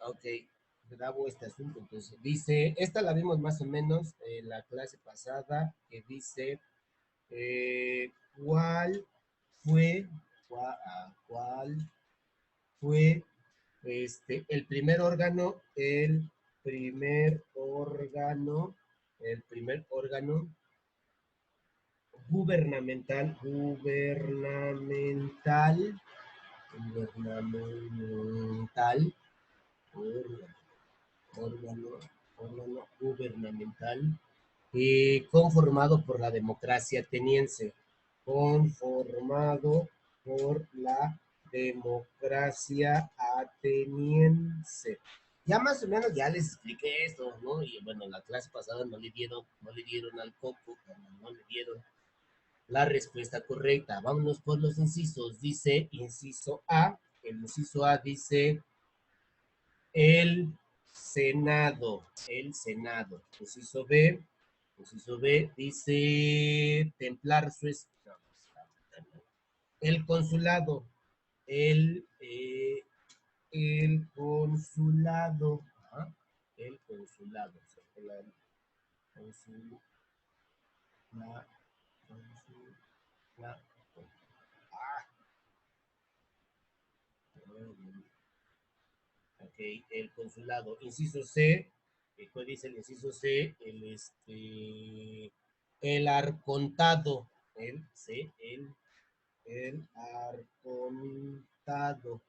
Ok, grabo este asunto. Entonces, dice, esta la vimos más o menos en la clase pasada, que dice, ¿cuál fue, cuál fue el primer órgano, el primer órgano gubernamental, órgano, órgano gubernamental conformado por la democracia ateniense, conformado por la democracia ateniense. Ya más o menos ya les expliqué esto, ¿no? Y bueno, la clase pasada no le dieron al coco, no le dieron la respuesta correcta. Vámonos por los incisos. Dice inciso A. El inciso A dice el Senado. El Senado. Inciso B dice templar su no, el consulado. El, eh, el consulado. Ajá, el consulado. Consulado. Consulado. Ok, el consulado. Inciso C, ¿cuál dice el inciso C? El arcontado. El arcontado.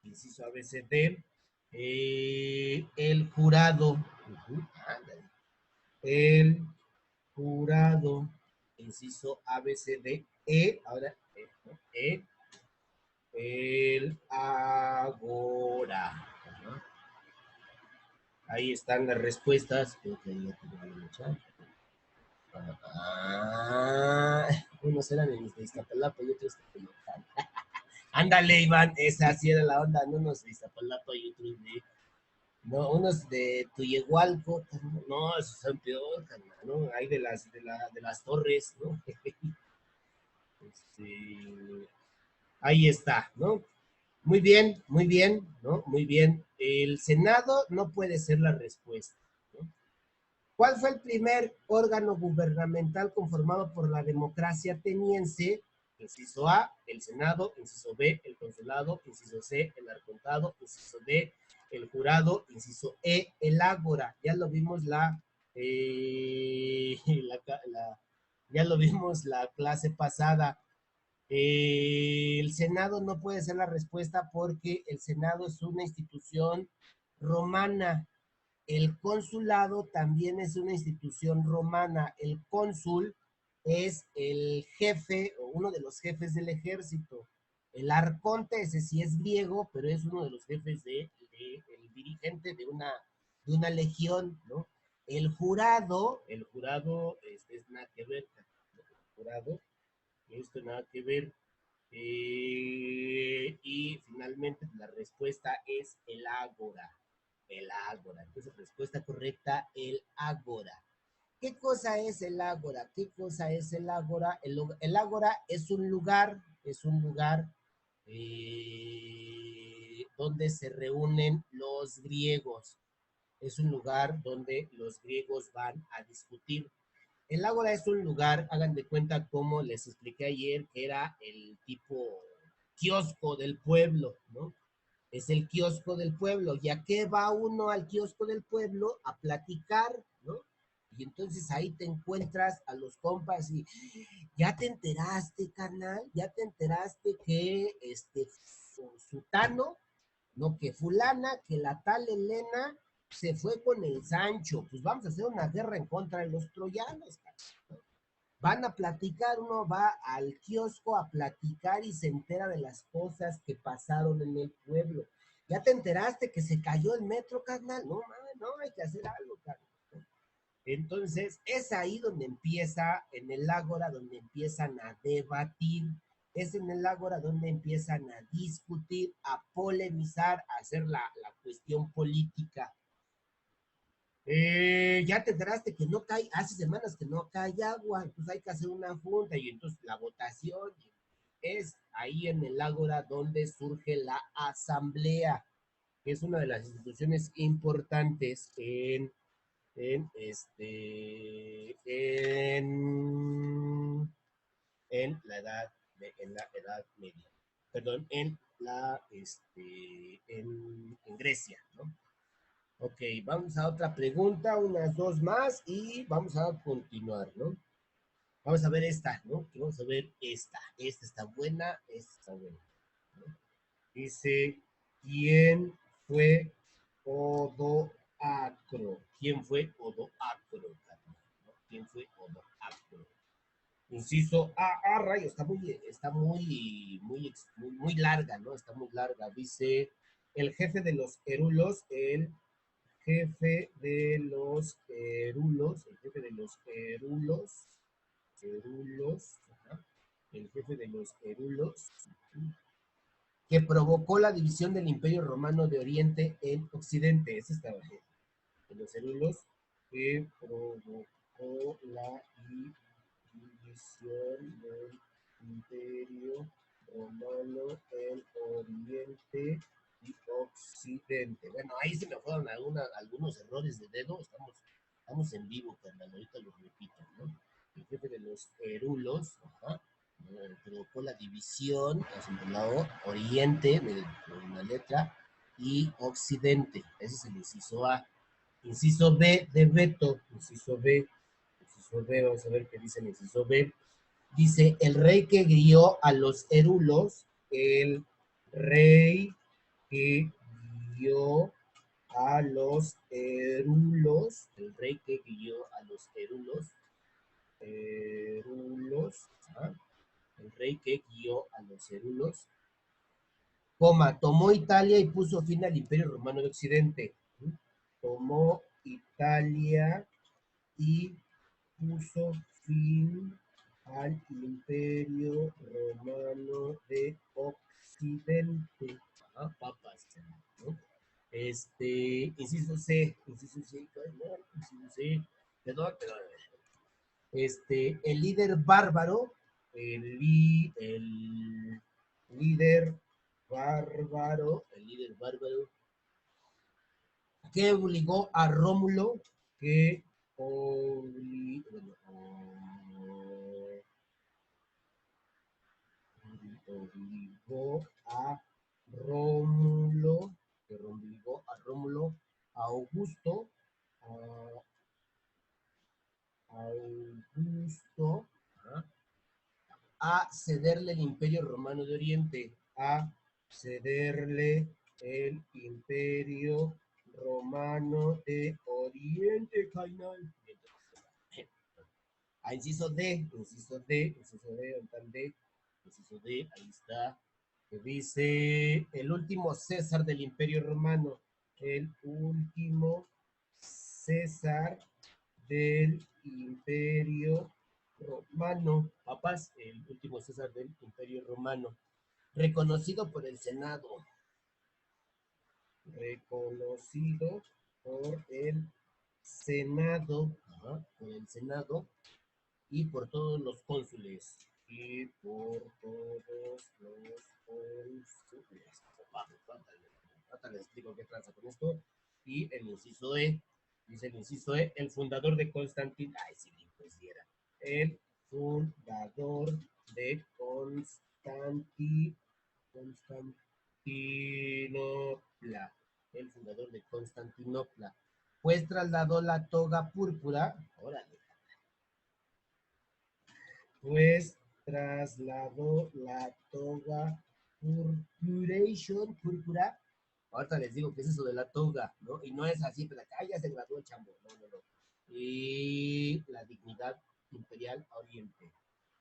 Inciso ABCD. El jurado. Ándale. El jurado. Inciso ABCD. Ahora, ¿no? El agora. Ajá. Ahí están las respuestas. Unos eran en Iztapalapa y otros en Coyoacán. Ándale, Iván, esa sí era la onda, no unos de Iztapalapa y otros de. No, unos de Tuyehualco, no, esos son peor, carnal, ¿no? Hay de las torres, ¿no? Este, ahí está, ¿no? Muy bien, ¿no? Muy bien. El Senado no puede ser la respuesta, ¿no? ¿Cuál fue el primer órgano gubernamental conformado por la democracia ateniense? Inciso A, el Senado. Inciso B, el consulado. Inciso C, el arcontado. Inciso D, el jurado. Inciso E, el ágora. Ya lo vimos ya lo vimos la clase pasada. El Senado no puede ser la respuesta porque el Senado es una institución romana. El consulado también es una institución romana. El cónsul es el jefe o uno de los jefes del ejército. El arconte, ese sí es griego, pero es uno de los jefes el dirigente de una legión, ¿no? El jurado es nada que ver, el jurado, esto nada que ver. Y finalmente la respuesta es el ágora. El ágora. Entonces, respuesta correcta, el ágora. ¿Qué cosa es el ágora? ¿Qué cosa es el ágora? El ágora es un lugar donde se reúnen los griegos. Es un lugar donde los griegos van a discutir. El ágora es un lugar, hagan de cuenta como les expliqué ayer, que era el tipo kiosco del pueblo, ¿no? Es el kiosco del pueblo. ¿Y a qué va uno al kiosco del pueblo? A platicar, ¿no? Y entonces ahí te encuentras a los compas y ya te enteraste, carnal, ya te enteraste que Sutano, no, que fulana, que la tal Elena se fue con el Sancho, pues vamos a hacer una guerra en contra de los troyanos, carnal. Van a platicar, uno va al kiosco a platicar y se entera de las cosas que pasaron en el pueblo. ¿Ya te enteraste que se cayó el metro, carnal? No, mames, no, hay que hacer algo, carnal. Entonces, es ahí donde empieza, en el ágora, donde empiezan a debatir, es en el ágora donde empiezan a discutir, a polemizar, a hacer la cuestión política. Ya te enteraste que no cae, hace semanas que no cae agua, entonces hay que hacer una junta y entonces la votación es ahí en el ágora donde surge la asamblea. que es una de las instituciones importantes en la en la edad media. Perdón, en Grecia, ¿no? Ok, vamos a otra pregunta, unas dos más y vamos a continuar, ¿no? Vamos a ver esta, ¿no? Vamos a ver esta. Esta está buena, esta está buena, ¿no? Dice, ¿quién fue Odoacro? ¿Quién fue Odoacro, Carmen? ¿No? ¿Quién fue Odoacro? Inciso rayo, muy larga, ¿no? Está muy larga. Dice, el jefe de los Herulos, el jefe de los Herulos, ajá, el jefe de los Herulos, que provocó la división del Imperio Romano de Oriente en Occidente. Ese estaba bien. De los Herulos, que provocó la división del Imperio Romano en Oriente y Occidente. Bueno, ahí se me fueron algunos errores de dedo. Estamos en vivo, carnal. Ahorita lo repito, ¿no? El jefe de los Herulos, ajá, provocó la división hacia el lado Oriente, con la letra, y Occidente. Ese es el inciso A. Inciso B de Beto, inciso B. Inciso B, vamos a ver qué dice el inciso B. Dice, el rey que guió a los Herulos, el rey que guió a los Herulos, el rey que guió a los Herulos, ¿ah? El rey que guió a los Herulos, tomó Italia y puso fin al Imperio Romano de Occidente. Tomó Italia y puso fin al Imperio Romano de Occidente. Ah, papas, ¿no? Inciso C, no, inciso C, perdón, el líder bárbaro, el líder bárbaro, que obligó a Rómulo, que obligó, obligó a Rómulo, que obligó a Rómulo, a Augusto, Augusto, ¿ah? A cederle el Imperio Romano de Oriente, a cederle el Imperio Romano de Oriente, carnal. A inciso D, inciso D, inciso D, D, inciso D, ahí está, que dice el último César del Imperio Romano, el último César del Imperio Romano, papás, el último César del Imperio Romano, reconocido por el Senado, reconocido por el Senado, ajá, por el Senado y por todos los cónsules. Y por todos los cónsules. Ahorita les explico qué tranza con esto. Y el inciso E, dice el inciso E, el fundador de Constantinopla. Ay, sí, pues diera. El fundador de Constantinopla. El fundador de Constantinopla. Pues trasladó la toga púrpura. Órale, pues trasladó la toga púrpura. Ahorita les digo qué es eso de la toga, ¿no? Y no es así, pero acá ya se graduó el chamo, no, no, no. Y la dignidad imperial a Oriente.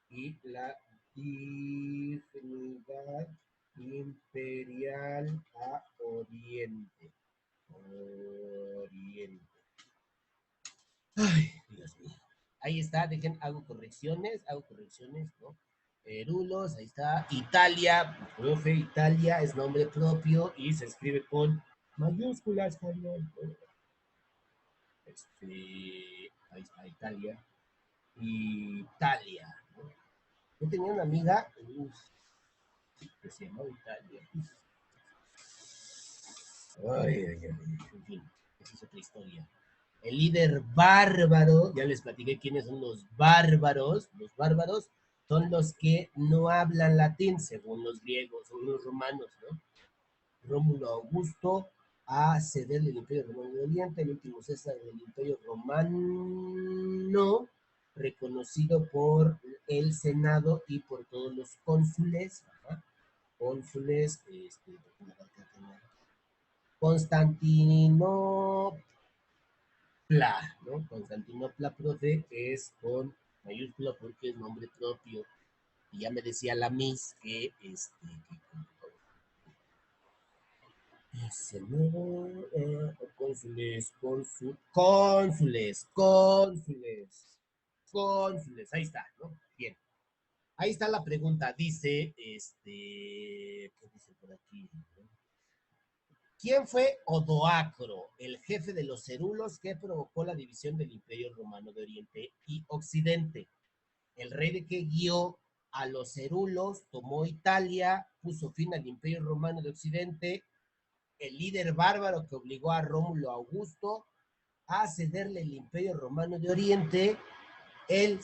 Y la dignidad imperial a Oriente. Oriente. Ay, Dios mío. Ahí está, hago correcciones, ¿no? Rulos, ahí está. Italia, profe, Italia es nombre propio y se escribe con mayúsculas, Javier. Ahí está Italia. Italia, ¿no? Yo tenía una amiga, que se llamaba Italia. Ay, ay, ay. En fin, esa es otra historia. El líder bárbaro, ya les platiqué quiénes son los bárbaros. Los bárbaros son los que no hablan latín, según los griegos, según los romanos, ¿no? Rómulo Augusto a ceder el Imperio Romano de Oriente, el último César del Imperio Romano, reconocido por el Senado y por todos los cónsules, ¿verdad? Cónsules, Constantinopla, ¿no? Constantinopla, profe, es con mayúscula porque es nombre propio. Y ya me decía la Miss que, cónsules, cónsules, ahí está, ¿no? Bien, ahí está la pregunta, dice, ¿qué dice por aquí? ¿Quién fue Odoacro, el jefe de los cerulos que provocó la división del Imperio Romano de Oriente y Occidente? El rey de que guió a los cerulos, tomó Italia, puso fin al Imperio Romano de Occidente, el líder bárbaro que obligó a Rómulo Augusto a cederle el Imperio Romano de Oriente, el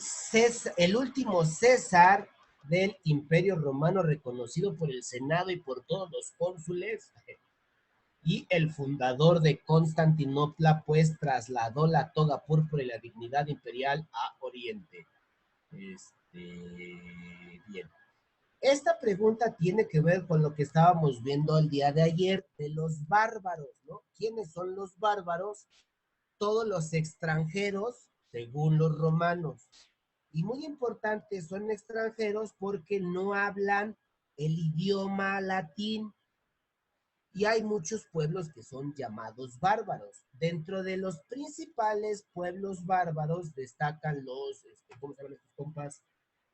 último César del Imperio Romano reconocido por el Senado y por todos los cónsules, y el fundador de Constantinopla, pues trasladó la toga púrpura y la dignidad imperial a Oriente. Bien. Esta pregunta tiene que ver con lo que estábamos viendo el día de ayer de los bárbaros, ¿no? ¿Quiénes son los bárbaros? Todos los extranjeros, según los romanos. Y muy importante, son extranjeros porque no hablan el idioma latín. Y hay muchos pueblos que son llamados bárbaros. Dentro de los principales pueblos bárbaros destacan ¿cómo se llaman estos compas?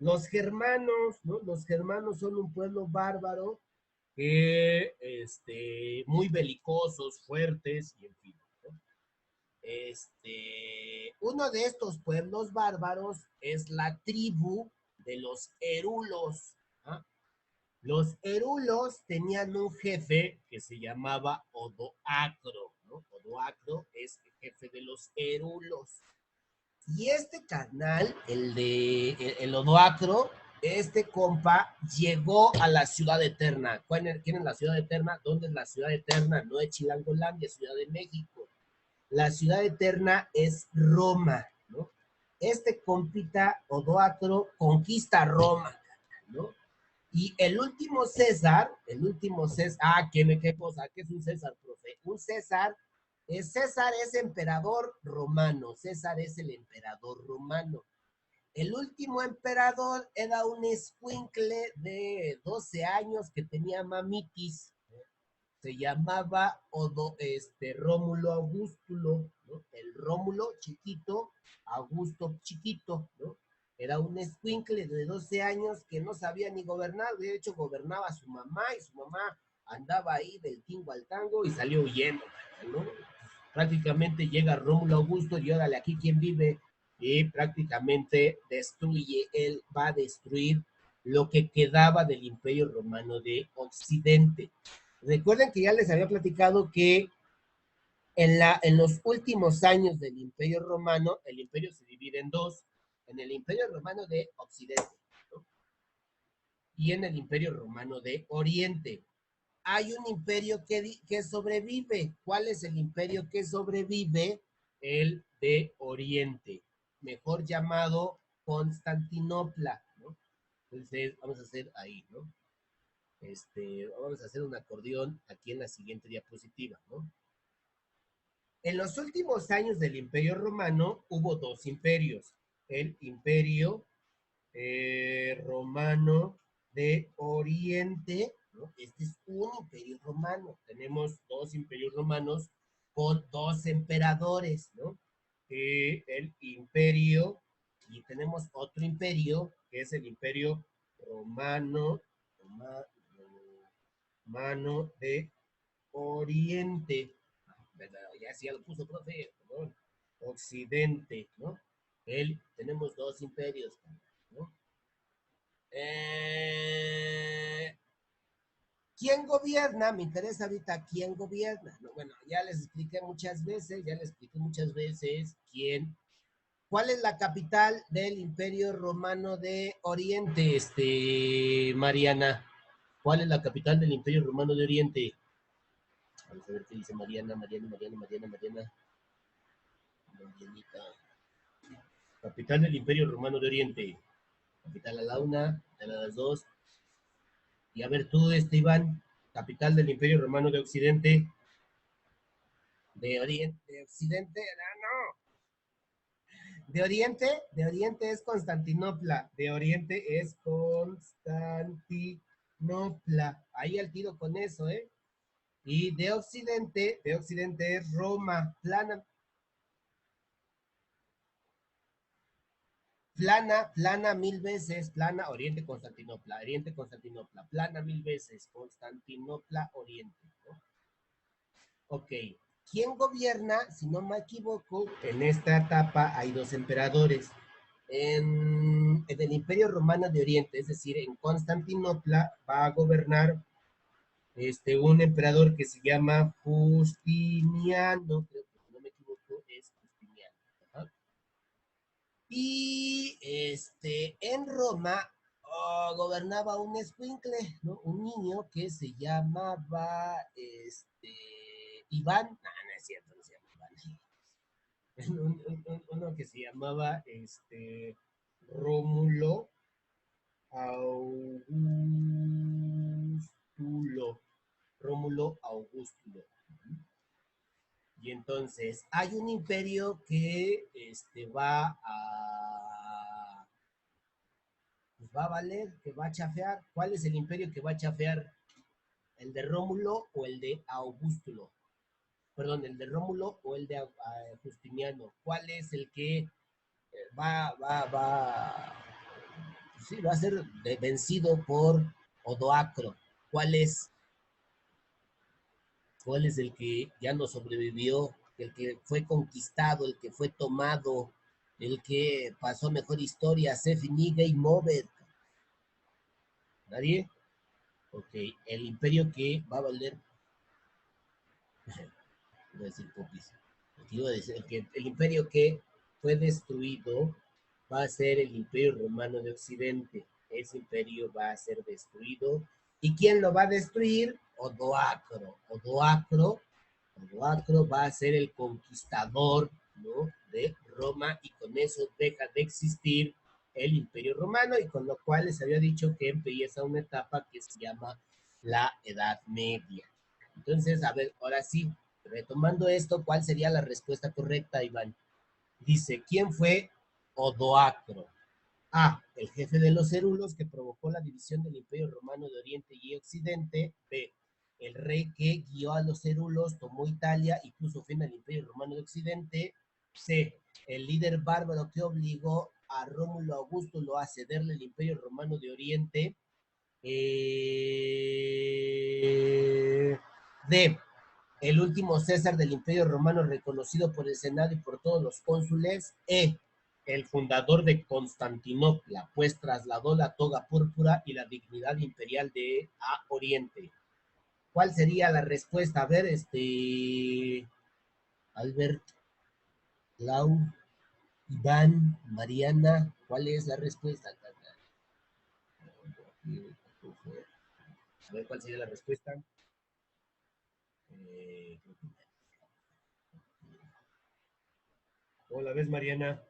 Los germanos, ¿no? Los germanos son un pueblo bárbaro que, muy belicosos, fuertes, y en fin, ¿no? Uno de estos pueblos bárbaros es la tribu de los erulos, ¿ah? Los erulos tenían un jefe que se llamaba Odoacro, ¿no? Odoacro es el jefe de los erulos. Y este carnal, el Odoacro, este compa llegó a la ciudad eterna. ¿Quién es la ciudad eterna? ¿Dónde es la ciudad eterna? No es Chilangolandia, es Ciudad de México. La ciudad eterna es Roma, ¿no? Este compita Odoacro conquista Roma, ¿no? Y ¿qué cosa? ¿Qué es un César, profe? Un César es emperador romano, César es el emperador romano. El último emperador era un escuincle de 12 años que tenía mamitis, se llamaba Rómulo Augustulo, ¿no? El Rómulo chiquito, Augusto chiquito, ¿no? Era un escuincle de 12 años que no sabía ni gobernar, de hecho gobernaba a su mamá y su mamá andaba ahí del tingo al tango y salió huyendo, ¿no? Prácticamente llega Rómulo Augusto y órale, aquí quién vive, y prácticamente él va a destruir lo que quedaba del Imperio Romano de Occidente. Recuerden que ya les había platicado que en los últimos años del Imperio Romano, el imperio se divide en dos, en el Imperio Romano de Occidente, ¿no? Y en el Imperio Romano de Oriente. Hay un imperio que sobrevive. ¿Cuál es el imperio que sobrevive? El de Oriente, mejor llamado Constantinopla, ¿no? Entonces, vamos a hacer ahí, ¿no? Vamos a hacer un acordeón aquí en la siguiente diapositiva, ¿no? En los últimos años del Imperio Romano hubo dos imperios, el Imperio Romano de Oriente, ¿no? Este es un imperio romano, tenemos dos imperios romanos con dos emperadores, ¿no? El imperio, y tenemos otro imperio, que es el imperio romano de Oriente, ¿verdad? Ya lo puso, profe, perdón. Occidente, ¿no? Tenemos dos imperios, ¿no? Eh, ¿Quién gobierna? Me interesa ahorita quién gobierna. No, bueno, ya les expliqué muchas veces, quién. ¿Cuál es la capital del Imperio Romano de Oriente, Mariana? ¿Cuál es la capital del Imperio Romano de Oriente? Vamos a ver qué dice Marianita. Capital del Imperio Romano de Oriente. Capital a la una, capital a las dos. Y a ver tú, Iván, capital del Imperio Romano de Occidente. De Oriente, de Occidente, de Oriente es Constantinopla, de Oriente es Constantinopla. Ahí al tiro con eso, ¿eh? Y de Occidente es Roma, plana mil veces, plana, Oriente, Constantinopla, plana mil veces, Constantinopla, Oriente, ¿no? Ok. ¿Quién gobierna? Si no me equivoco, en esta etapa hay dos emperadores. En el Imperio Romano de Oriente, es decir, en Constantinopla, va a gobernar un emperador que se llama Justiniano, creo que si no me equivoco, es Justiniano. Ajá. Y en Roma gobernaba un escuincle, ¿no? Un niño que se llamaba Iván. No es cierto, no se llama Iván. Uno que se llamaba Rómulo Augustulo. Rómulo Augustulo. Y entonces hay un imperio que pues va a valer, que va a chafear. ¿Cuál es el imperio que va a chafear? ¿El de Rómulo o el de Augustulo? Perdón, el de Rómulo o el de Justiniano. ¿Cuál es el que va, sí, va a ser vencido por Odoacro? ¿Cuál es? ¿Cuál es el que ya no sobrevivió? El que fue conquistado, el que fue tomado, el que pasó mejor historia, se finiga y Over. ¿Nadie? Ok, el imperio que va a valer, voy a decir popis, iba a decir, el imperio que fue destruido va a ser el Imperio Romano de Occidente. Ese imperio va a ser destruido. ¿Y quién lo va a destruir? Odoacro va a ser el conquistador, ¿no? De Roma, y con eso deja de existir el Imperio Romano, y con lo cual les había dicho que empieza una etapa que se llama la Edad Media. Entonces, a ver, ahora sí, retomando esto, ¿cuál sería la respuesta correcta, Iván? Dice, ¿quién fue Odoacro? A, el jefe de los cérulos que provocó la división del Imperio Romano de Oriente y Occidente. B, el rey que guió a los cérulos, tomó Italia y puso fin al Imperio Romano de Occidente. C, el líder bárbaro que obligó a Rómulo Augusto a cederle el Imperio Romano de Oriente. D, el último César del Imperio Romano reconocido por el Senado y por todos los cónsules. El fundador de Constantinopla, pues trasladó la toga púrpura y la dignidad imperial a Oriente. ¿Cuál sería la respuesta? A ver, Albert, Lau, Iván, Mariana, ¿cuál es la respuesta? A ver, ¿cuál sería la respuesta? Eh, ¿Cómo la ves, Mariana?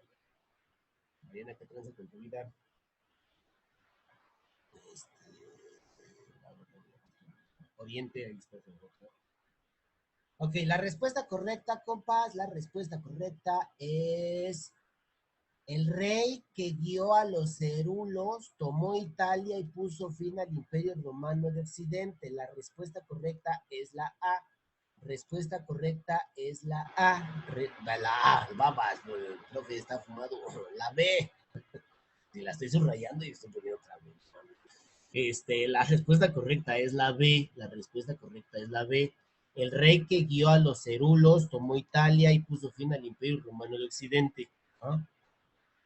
Mariana, ¿qué transa con tu vida? Oriente, ahí está. Ok, la respuesta correcta, compas, la respuesta correcta es el rey que guió a los cérulos, tomó Italia y puso fin al Imperio Romano de Occidente. La respuesta correcta es la A. Respuesta correcta es la A. La A, babas, el profe está fumado. La B. Si la estoy subrayando y estoy poniendo otra vez. La respuesta correcta es la B. La respuesta correcta es la B. El rey que guió a los cérulos tomó Italia y puso fin al Imperio Romano de Occidente. ¿Ah?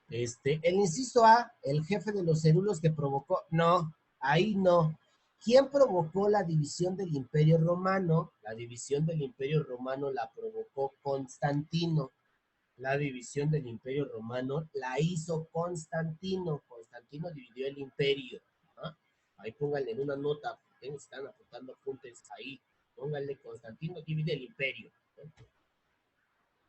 El inciso A, el jefe de los cérulos que provocó, no, ahí no. ¿Quién provocó la división del Imperio Romano? La división del Imperio Romano la provocó Constantino. La división del Imperio Romano la hizo Constantino. Constantino dividió el imperio. ¿Ah? Ahí pónganle en una nota, están apuntando apuntes ahí. Pónganle Constantino divide el imperio.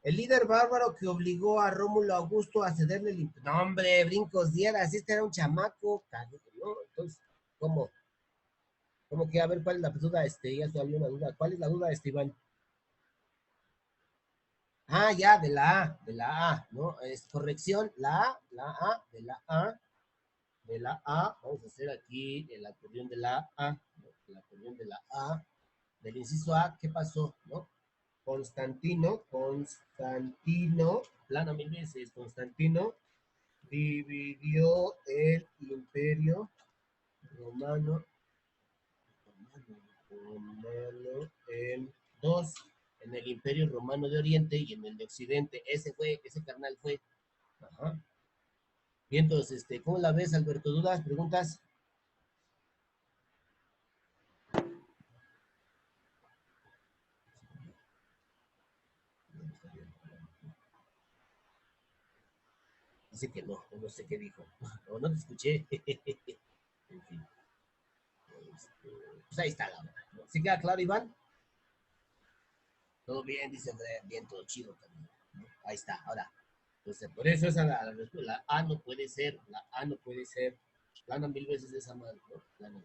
El líder bárbaro que obligó a Rómulo Augusto a cederle el imperio. No, hombre, brincos dieras, este era un chamaco. ¿No? Entonces, ¿cómo? ¿Cómo que? A ver, ¿cuál es la duda? Ya salió una duda. ¿Cuál es la duda, Iván? Ah, ya, de la A, ¿no? Es corrección, de la A, vamos a hacer aquí el acordeón de la A, ¿no? El acordeón de la A, del inciso A, ¿qué pasó, no? Constantino, plana mil veces, Constantino dividió el imperio romano, romano en dos, en el imperio romano de Oriente y en el de Occidente. Ese carnal fue. Ajá. Bien, entonces, ¿cómo la ves, Alberto? ¿Dudas? ¿Preguntas? Dice que no, no sé qué dijo. O no te escuché. En fin. Pues ahí está la hora. ¿No? ¿Sí queda claro, Iván? Todo bien, dice Andrea. Bien, todo chido también. ¿No? Ahí está, ahora. Entonces, por eso esa la A no puede ser. La A no puede ser. Plana mil veces esa madre, ¿no? Plana.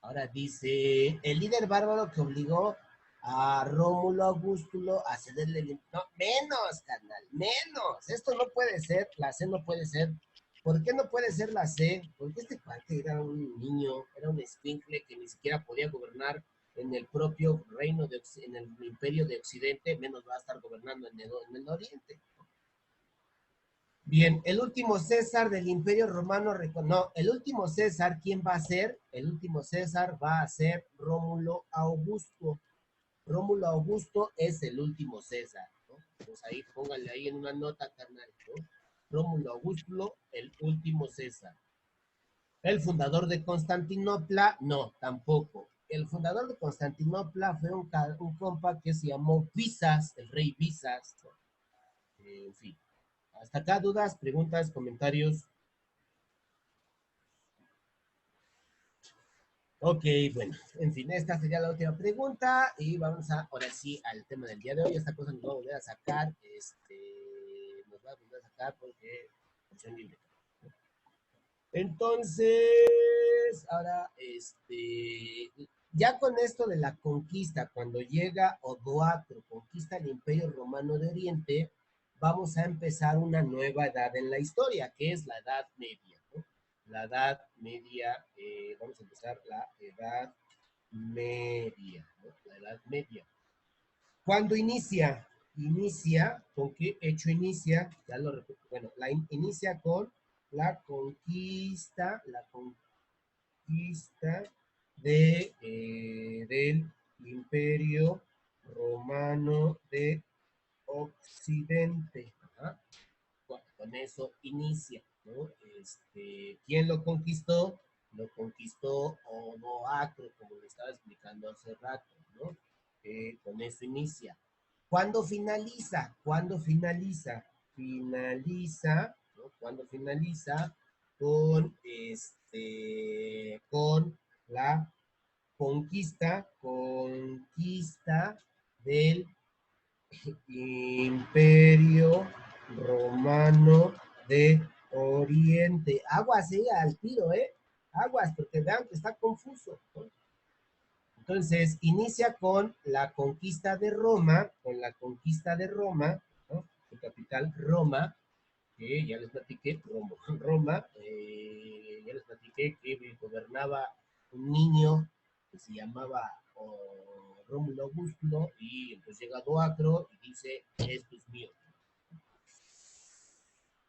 Ahora dice, el líder bárbaro que obligó a Rómulo Augustulo a cederle el... No, menos, carnal, menos. Esto no puede ser, la C no puede ser. ¿Por qué no puede ser la C? Porque este cuate era un niño, era un escuincle que ni siquiera podía gobernar en el propio reino, en el imperio de Occidente, menos va a estar gobernando en el Oriente. Bien, el último César del Imperio Romano, no, el último César, ¿quién va a ser? El último César va a ser Rómulo Augusto. Rómulo Augusto es el último César, ¿no? Pues ahí, pónganle ahí en una nota, carnal, ¿no? Rómulo Augusto, el último César. El fundador de Constantinopla, no, tampoco. El fundador de Constantinopla fue un compa que se llamó Visas, el rey Visas, ¿no? En fin. Hasta acá, dudas, preguntas, comentarios. Ok, bueno, en fin, esta sería la última pregunta y vamos a, ahora sí, al tema del día de hoy. Esta cosa nos va a volver a sacar, nos va a volver a sacar porque opción libre. Entonces, ahora, ya con esto de la conquista, cuando llega Odoacro, conquista el Imperio Romano de Oriente, vamos a empezar una nueva edad en la historia, que es la Edad Media, ¿no? La Edad Media, vamos a empezar la Edad Media, ¿no? La Edad Media. ¿Cuándo inicia? Inicia, ¿con qué hecho inicia? Ya lo repito, bueno, inicia con la conquista del Imperio Romano de Occidente. Ajá. Con eso inicia, ¿no? ¿Quién lo conquistó? Lo conquistó Odoacro, como le estaba explicando hace rato, ¿no? Con eso inicia. ¿Cuándo finaliza? ¿Cuándo finaliza? Finaliza, ¿no? ¿Cuándo finaliza? Con la conquista del Imperio Romano de Oriente. Aguas, al tiro, ¿eh? Aguas, porque vean que está confuso, ¿no? Entonces, inicia con la conquista de Roma, ¿no? Su capital, Roma, que ya les platiqué, Roma, ya les platiqué que gobernaba un niño que se llamaba Rómulo Augusto, y entonces llega Doacro y dice, esto es mío.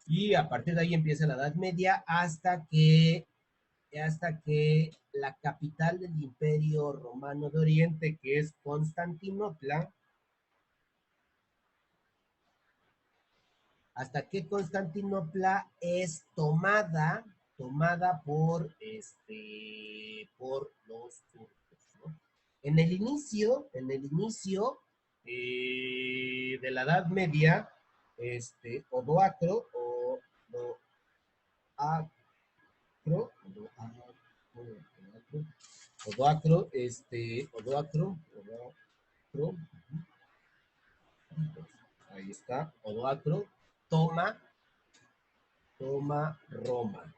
Y a partir de ahí empieza la Edad Media hasta que la capital del Imperio Romano de Oriente, que es Constantinopla, hasta que Constantinopla es tomada tomada por los turcos, ¿no? En el inicio de la Edad Media, Odoacro, Odoacro, ahí está, Odoacro, toma, toma Roma,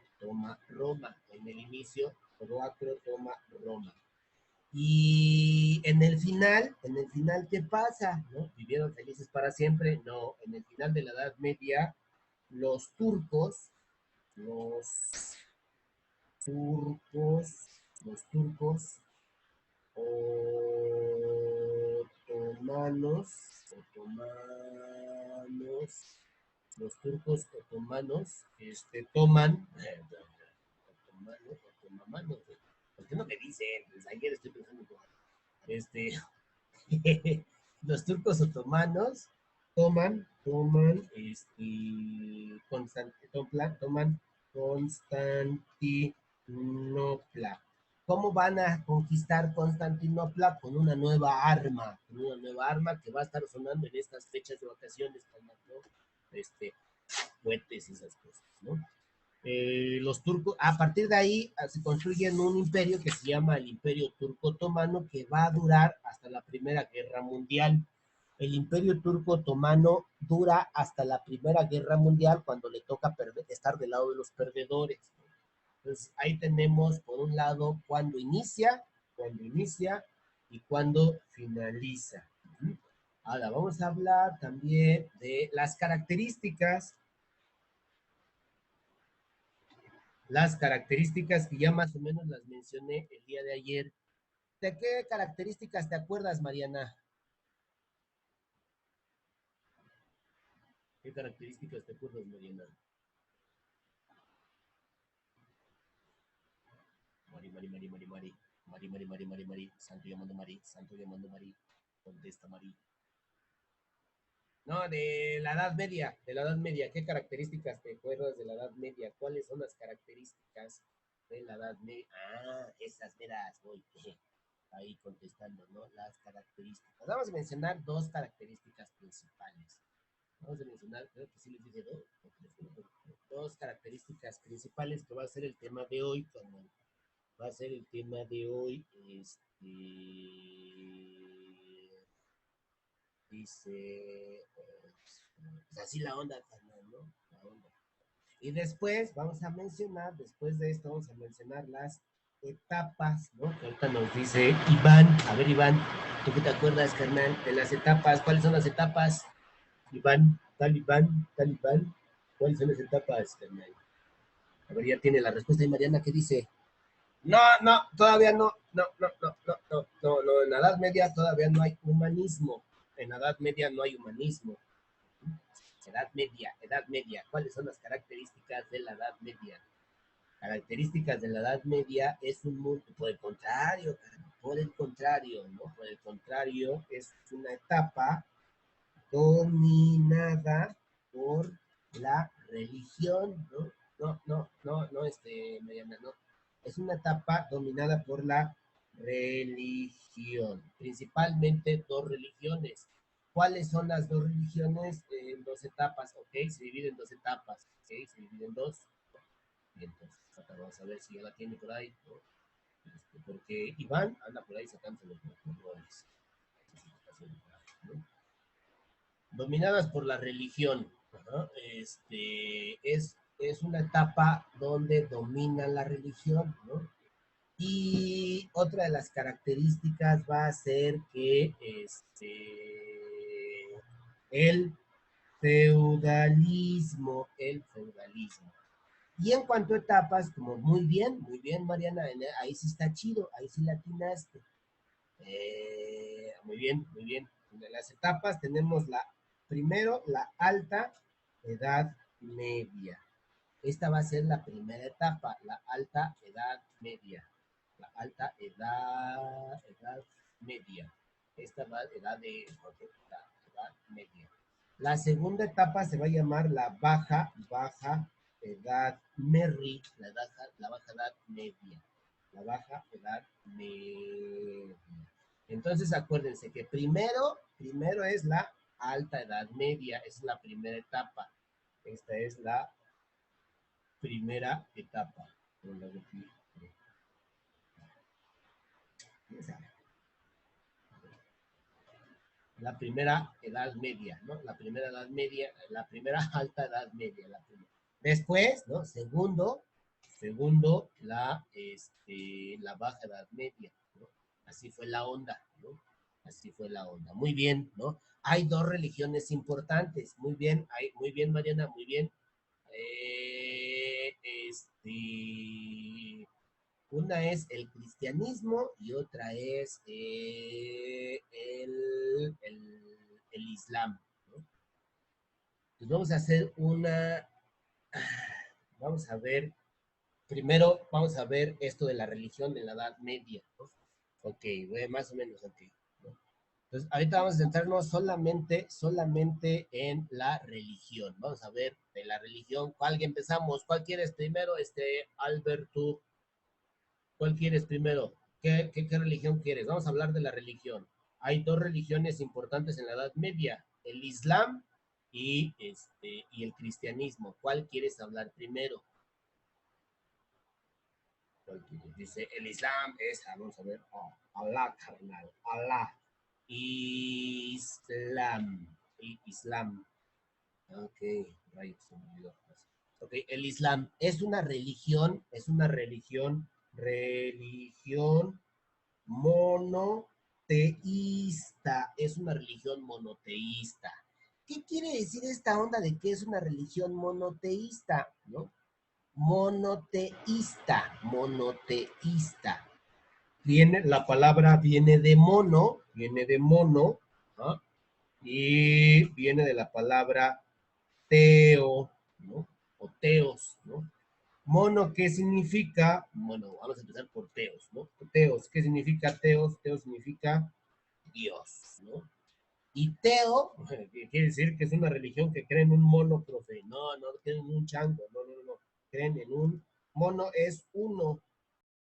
en el inicio, Odoacro toma Roma. Y en el final, ¿qué pasa? ¿No? ¿Vivieron felices para siempre? No, en el final de la Edad Media, los turcos, los turcos, los turcos otomanos, otomanos, los turcos otomanos, toman, otomanos, ¿por qué no me dicen? Pues ayer estoy pensando, este, los turcos otomanos toman Constantinopla. ¿Cómo van a conquistar Constantinopla? Con una nueva arma que va a estar sonando en estas fechas de vacaciones, ¿no? Puentes y esas cosas, ¿no? Los turcos, a partir de ahí se construyen un imperio que se llama el Imperio Turco Otomano, que va a durar hasta la Primera Guerra Mundial. El Imperio Turco Otomano dura hasta la Primera Guerra Mundial, cuando le toca estar del lado de los perdedores. Entonces ahí tenemos por un lado cuando inicia y cuando finaliza. Ahora vamos a hablar también de las características que ya más o menos las mencioné el día de ayer. ¿De qué características te acuerdas, Mariana? ¿Qué características te acuerdas, Mariana? Mari, Mari, Mari, Mari, Mari. Mari, Mari, Mari, Mari, Mari. Santo llamando Mari, Santo llamando Mari. Contesta Mari. No, de la Edad Media. ¿Qué características te acuerdas de la Edad Media? ¿Cuáles son las características de la Edad Media? Ah, esas veras, voy ahí contestando, ¿no? Las características. Vamos a mencionar dos características principales. Vamos a mencionar, creo que sí les dije dos características principales que va a ser el tema de hoy, va a ser el tema de hoy, dice, pues así la onda, ¿no? La onda. Y después de esto, vamos a mencionar las etapas, ¿no? Que ahorita nos dice Iván. A ver, Iván, ¿tú qué te acuerdas, carnal, de las etapas? ¿Cuáles son las etapas? Iván, Talibán, ¿cuáles son las etapas, carnal? A ver, ya tiene la respuesta de Mariana, ¿qué dice? No, no, todavía no, no, no, no, no, no, no, no, en la Edad Media todavía no hay humanismo. En la Edad Media no hay humanismo. Edad Media. ¿Cuáles son las características de la Edad Media? Características de la Edad Media es un mundo, por el contrario, ¿no? Por el contrario, es una etapa dominada por la religión, ¿no? No, no, no, no, Mariana, no. Es una etapa dominada por la religión, principalmente dos religiones. ¿Cuáles son las dos religiones en dos etapas? Ok, se divide en dos etapas, ok, se divide en dos. Y entonces, vamos a ver si ya la tiene por ahí, ¿no? Porque Iván anda por ahí sacándose los roles, ¿no? Dominadas por la religión. ¿No? Es una etapa donde domina la religión, ¿no? Y otra de las características va a ser que el feudalismo. Y en cuanto a etapas, como muy bien, Mariana, ahí sí está chido, ahí sí la atinaste. Muy bien, muy bien. De las etapas tenemos primero la alta edad media. Esta va a ser la primera etapa, la alta edad media. La alta edad media. Esta va edad media. La segunda etapa se va a llamar la baja edad Merri, la baja edad media. La baja edad media. Entonces acuérdense que primero es la alta edad media, es la primera etapa. Esta es la primera etapa. La primera edad media, ¿no? La primera edad media, la primera alta edad media. Después, ¿no? Segundo la baja edad media, ¿no? Así fue la onda, ¿no? Así fue la onda. Muy bien, ¿no? Hay dos religiones importantes. Muy bien, Mariana, muy bien. Eh, este, una es el cristianismo y otra es el islam, ¿no? Pues vamos a hacer vamos a ver, primero vamos a ver esto de la religión de la Edad Media, ¿no? Ok, más o menos, ok, ¿no? Entonces, ahorita vamos a centrarnos solamente en la religión. Vamos a ver de la religión, ¿cuál empezamos? ¿Cuál quieres primero, Alberto? ¿Cuál quieres primero? ¿Qué religión quieres? Vamos a hablar de la religión. Hay dos religiones importantes en la Edad Media, el Islam y el cristianismo. ¿Cuál quieres hablar primero? Dice, el Islam es, vamos a ver, Allah, carnal, Allah. Islam. Islam. Ok, rayos, se me olvidó. Ok, el Islam religión monoteísta, es una religión monoteísta. ¿Qué quiere decir esta onda de que es una religión monoteísta? ¿No? Monoteísta. La palabra viene de mono, ¿no? Y viene de la palabra teo, ¿no? O teos, ¿no? Mono, ¿qué significa? Bueno, vamos a empezar por teos, ¿no? Teos, ¿qué significa teos? Teos significa Dios, ¿no? Y teo, que quiere decir que es una religión que cree en un mono, profe. No, no creen en un chango, no. Creen en un mono, es uno,